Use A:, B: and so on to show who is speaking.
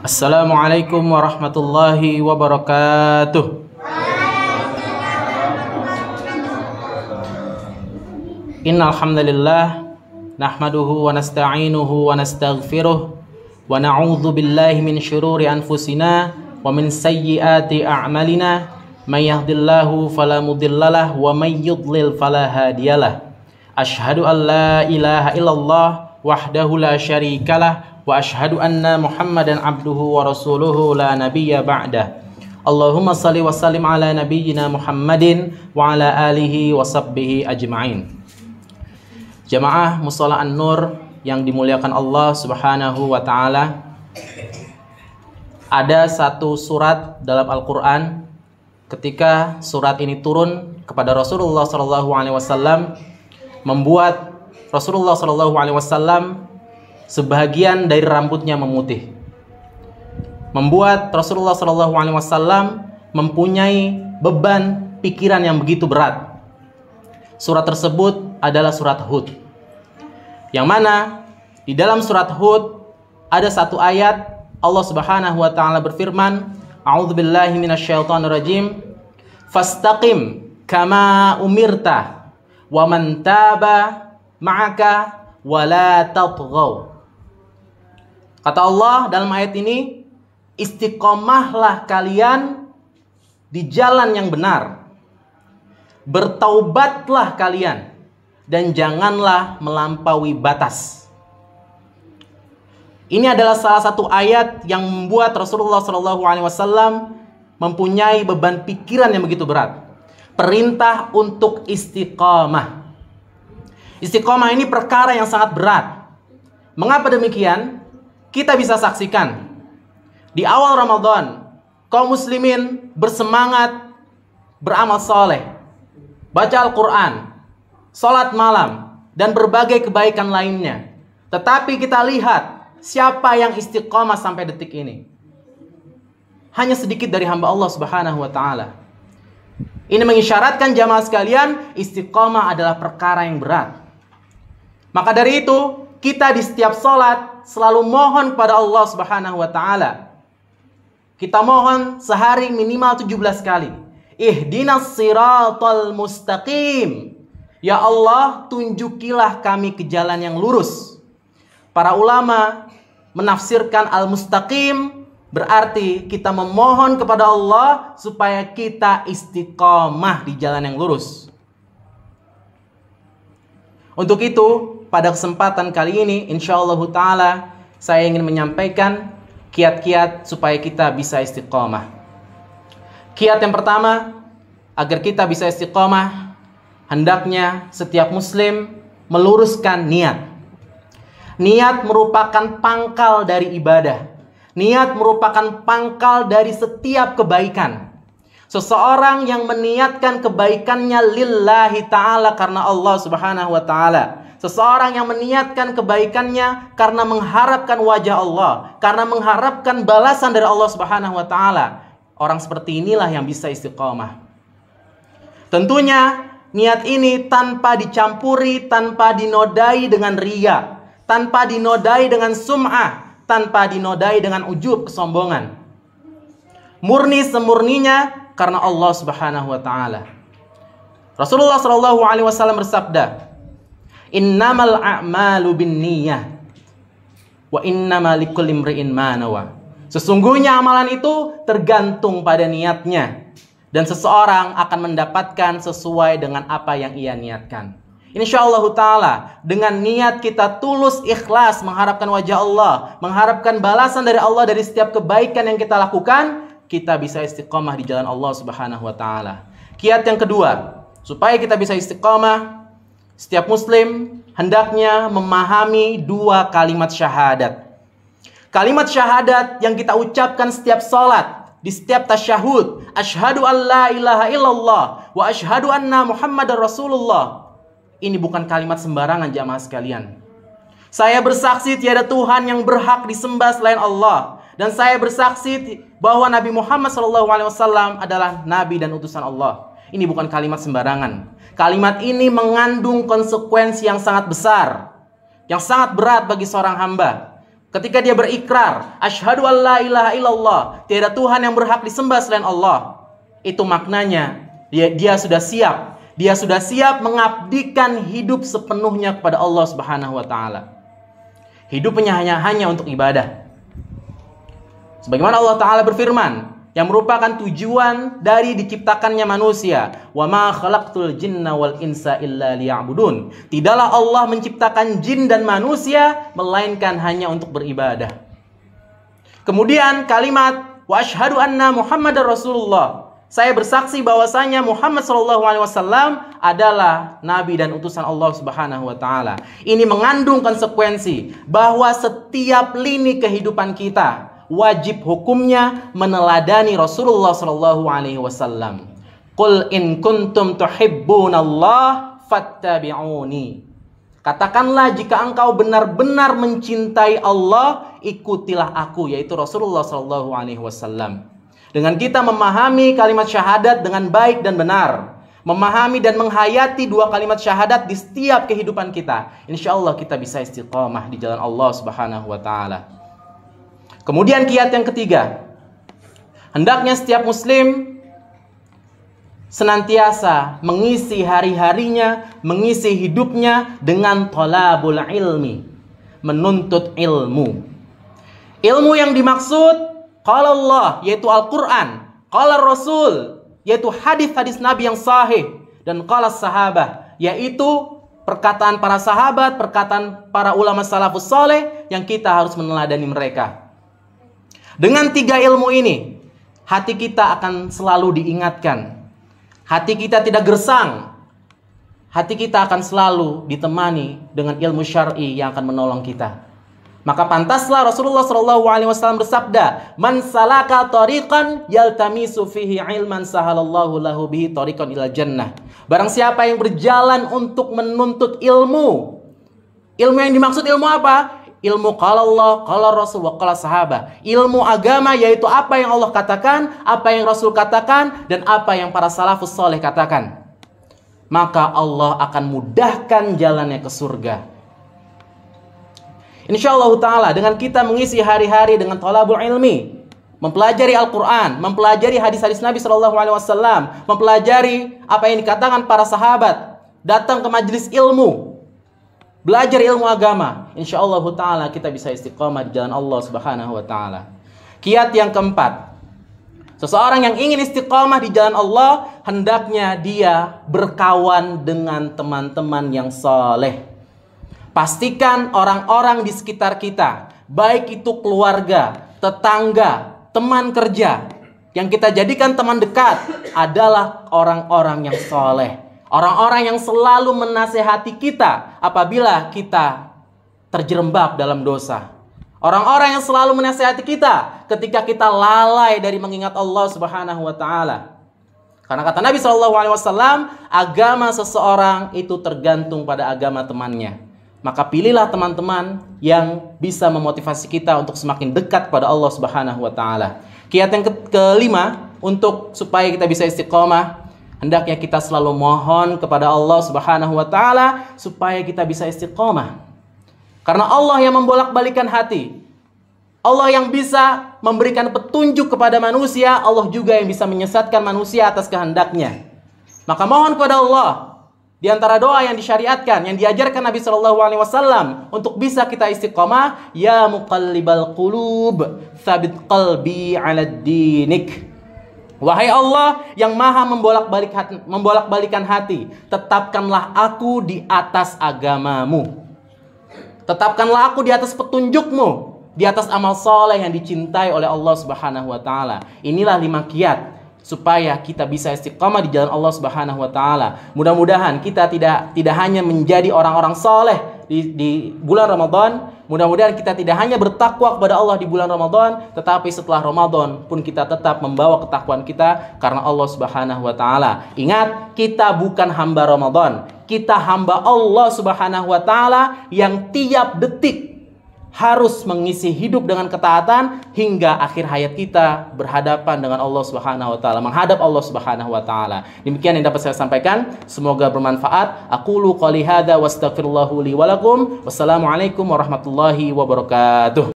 A: Assalamualaikum warahmatullahi wabarakatuh. Innal hamdalillah nahmaduhu wa nasta'inuhu wa nastaghfiruh wa na'udzu billahi min syururi anfusina wa min sayyiati a'malina may yahdihillahu fala mudhillalah wa may yudlil fala hadiyalah. Asyhadu an la ilaha illallah wahdahu la syarikalah wa asyhadu anna Muhammadan abduhu wa rasuluhu la nabiyya ba'dah. Allahumma salli wa sallim ala nabiyyina Muhammadin wa ala alihi wa sahbihi ajma'in. Jamaah Mushola An-Nur yang dimuliakan Allah Subhanahu wa taala. Ada satu surat dalam Al-Qur'an, ketika surat ini turun kepada Rasulullah sallallahu alaihi wasallam, membuat Rasulullah sallallahu alaihi wasallam sebagian dari rambutnya memutih, membuat Rasulullah sallallahu alaihi wasallam mempunyai beban pikiran yang begitu berat. Surat tersebut adalah surat Hud, yang mana di dalam surat Hud ada satu ayat Allah Subhanahu wa taala berfirman, a'udzubillahi minasyaitonirrajim, fastaqim kama umirta wa man taba ma'aka wala tatghaw. Kata Allah dalam ayat ini, istiqomahlah kalian di jalan yang benar, bertaubatlah kalian, dan janganlah melampaui batas. Ini adalah salah satu ayat yang membuat Rasulullah SAW mempunyai beban pikiran yang begitu berat. Perintah untuk istiqomah. Istiqomah ini perkara yang sangat berat. Mengapa demikian? Kita bisa saksikan di awal Ramadan, kaum muslimin bersemangat beramal soleh, baca Al-Quran, sholat malam, dan berbagai kebaikan lainnya. Tetapi kita lihat siapa yang istiqomah sampai detik ini. Hanya sedikit dari hamba Allah Subhanahu wa ta'ala. Ini mengisyaratkan jamaah sekalian, istiqomah adalah perkara yang berat. Maka dari itu, kita di setiap sholat selalu mohon kepada Allah Subhanahu wa ta'ala. Kita mohon sehari minimal 17 kali. Ihdinas siratal mustaqim. Ya Allah, tunjukilah kami ke jalan yang lurus. Para ulama menafsirkan al-mustaqim berarti kita memohon kepada Allah supaya kita istiqomah di jalan yang lurus. Untuk itu, pada kesempatan kali ini, insyaallah ta'ala, saya ingin menyampaikan kiat-kiat supaya kita bisa istiqomah. Kiat yang pertama, agar kita bisa istiqomah, hendaknya setiap muslim meluruskan niat. Niat merupakan pangkal dari ibadah. Niat merupakan pangkal dari setiap kebaikan. Seseorang yang meniatkan kebaikannya lillahi ta'ala karena Allah Subhanahu wa ta'ala. Seseorang yang meniatkan kebaikannya karena mengharapkan wajah Allah, karena mengharapkan balasan dari Allah Subhanahu wa ta'ala. Orang seperti inilah yang bisa istiqomah. Tentunya niat ini tanpa dicampuri, tanpa dinodai dengan riya, tanpa dinodai dengan sum'ah, tanpa dinodai dengan ujub, kesombongan. Murni semurninya karena Allah Subhanahu wa ta'ala. Rasulullah sallallahu alaihi wasallam bersabda, innamal a'malu binniyah wa innamal likulli imri'in ma nawa. Sesungguhnya amalan itu tergantung pada niatnya, dan seseorang akan mendapatkan sesuai dengan apa yang ia niatkan. Insyaallah ta'ala, dengan niat kita tulus ikhlas mengharapkan wajah Allah, mengharapkan balasan dari Allah dari setiap kebaikan yang kita lakukan, kita bisa istiqomah di jalan Allah Subhanahu wa ta'ala. Kiat yang kedua, supaya kita bisa istiqomah, setiap muslim hendaknya memahami dua kalimat syahadat. Kalimat syahadat yang kita ucapkan setiap salat, di setiap tasyahud, asyhadu an la ilaha illallah wa asyhadu anna Muhammadar Rasulullah. Ini bukan kalimat sembarangan jamaah sekalian. Saya bersaksi tiada Tuhan yang berhak disembah selain Allah, dan saya bersaksi bahwa Nabi Muhammad SAW adalah nabi dan utusan Allah. Ini bukan kalimat sembarangan. Kalimat ini mengandung konsekuensi yang sangat besar, yang sangat berat bagi seorang hamba. ketika dia berikrar, asyhadu an la ilaha illallah, tiada Tuhan yang berhak disembah selain Allah, itu maknanya dia sudah siap. Dia sudah siap mengabdikan hidup sepenuhnya kepada Allah Subhanahu wa taala. Hidupnya hanya untuk ibadah. Sebagaimana Allah taala berfirman, yang merupakan tujuan dari diciptakannya manusia, wa ma khalaqtul jinna wal insa illa liya'budun. Tidaklah Allah menciptakan jin dan manusia melainkan hanya untuk beribadah. Kemudian kalimat wa asyhadu anna Muhammadar Rasulullah. Saya bersaksi bahwasanya Muhammad SAW adalah nabi dan utusan Allah Subhanahu wa taala. Ini mengandung konsekuensi bahwa setiap lini kehidupan kita wajib hukumnya meneladani Rasulullah sallallahu alaihi wasallam. Qul in kuntum tuhibbunallah fattabi'uni. Katakanlah jika engkau benar-benar mencintai Allah, ikutilah aku, yaitu Rasulullah sallallahu alaihi wasallam. Dengan kita memahami kalimat syahadat dengan baik dan benar, memahami dan menghayati dua kalimat syahadat di setiap kehidupan kita, insyaallah kita bisa istiqamah di jalan Allah Subhanahu wa taala. Kemudian kiat yang ketiga, hendaknya setiap muslim senantiasa mengisi hari-harinya, mengisi hidupnya dengan thalabul ilmi, menuntut ilmu. Ilmu yang dimaksud qala Allah, yaitu Al-Quran, qala Rasul, yaitu hadis-hadis Nabi yang sahih, dan qala sahabah, yaitu perkataan para sahabat, perkataan para ulama salafus saleh yang kita harus meneladani mereka. Dengan tiga ilmu ini, hati kita akan selalu diingatkan. Hati kita tidak gersang. Hati kita akan selalu ditemani dengan ilmu syar'i yang akan menolong kita. Maka pantaslah Rasulullah SAW bersabda, "Man salaka tariqan yaltamisu fihi ilman sahalallahu lahu bihi tariqan ilal jannah." Barang siapa yang berjalan untuk menuntut ilmu. Ilmu yang dimaksud ilmu apa? Ilmu qala Allah, qala Rasul, wa qala sahabah. Ilmu agama yaitu apa yang Allah katakan, apa yang Rasul katakan, dan apa yang para salafus soleh katakan. Maka Allah akan mudahkan jalannya ke surga. InsyaAllah ta'ala dengan kita mengisi hari-hari dengan thalabul ilmi, mempelajari Al-Quran, mempelajari hadis-hadis Nabi SAW, mempelajari apa yang dikatakan para sahabat, datang ke majelis ilmu, belajar ilmu agama, insyaallah ta'ala kita bisa istiqamah di jalan Allah Subhanahu wa ta'ala. Kiat yang keempat, seseorang yang ingin istiqamah di jalan Allah, hendaknya dia berkawan dengan teman-teman yang saleh. Pastikan orang-orang di sekitar kita, baik itu keluarga, tetangga, teman kerja, yang kita jadikan teman dekat adalah orang-orang yang saleh. Orang-orang yang selalu menasehati kita apabila kita terjerembab dalam dosa. Orang-orang yang selalu menasehati kita ketika kita lalai dari mengingat Allah Subhanahu wa taala. Karena kata Nabi SAW, agama seseorang itu tergantung pada agama temannya. Maka pilihlah teman-teman yang bisa memotivasi kita untuk semakin dekat pada Allah Subhanahu wa taala. Kiat yang kelima, untuk supaya kita bisa istiqomah, hendaknya kita selalu mohon kepada Allah Subhanahu wa taala supaya kita bisa istiqomah. Karena Allah yang membolak-balikan hati. Allah yang bisa memberikan petunjuk kepada manusia, Allah juga yang bisa menyesatkan manusia atas kehendaknya. Maka mohon kepada Allah. Di antara doa yang disyariatkan, yang diajarkan Nabi SAW untuk bisa kita istiqomah, ya muqallibal qulub, tsabit qalbi 'ala dinik. Wahai Allah yang maha membolak-balikan hati, tetapkanlah aku di atas agamamu. Tetapkanlah aku di atas petunjukmu, di atas amal soleh yang dicintai oleh Allah Subhanahu wa taala. Inilah 5 kiat supaya kita bisa istiqamah di jalan Allah Subhanahu wa taala. Mudah-mudahan kita tidak hanya menjadi orang-orang soleh di bulan Ramadan. Mudah-mudahan kita tidak hanya bertakwa kepada Allah di bulan Ramadan, tetapi setelah Ramadan pun kita tetap membawa ketakwaan kita karena Allah Subhanahu wa taala. Ingat, kita bukan hamba Ramadan. Kita hamba Allah Subhanahu wa taala yang tiap detik harus mengisi hidup dengan ketaatan hingga akhir hayat kita berhadapan dengan Allah Subhanahu wa taala, menghadap Allah Subhanahu wa taala. Demikian yang dapat saya sampaikan, semoga bermanfaat. Aqulu qouli hadza wastaghfirullahu li wa lakum. Wassalamualaikum warahmatullahi wabarakatuh.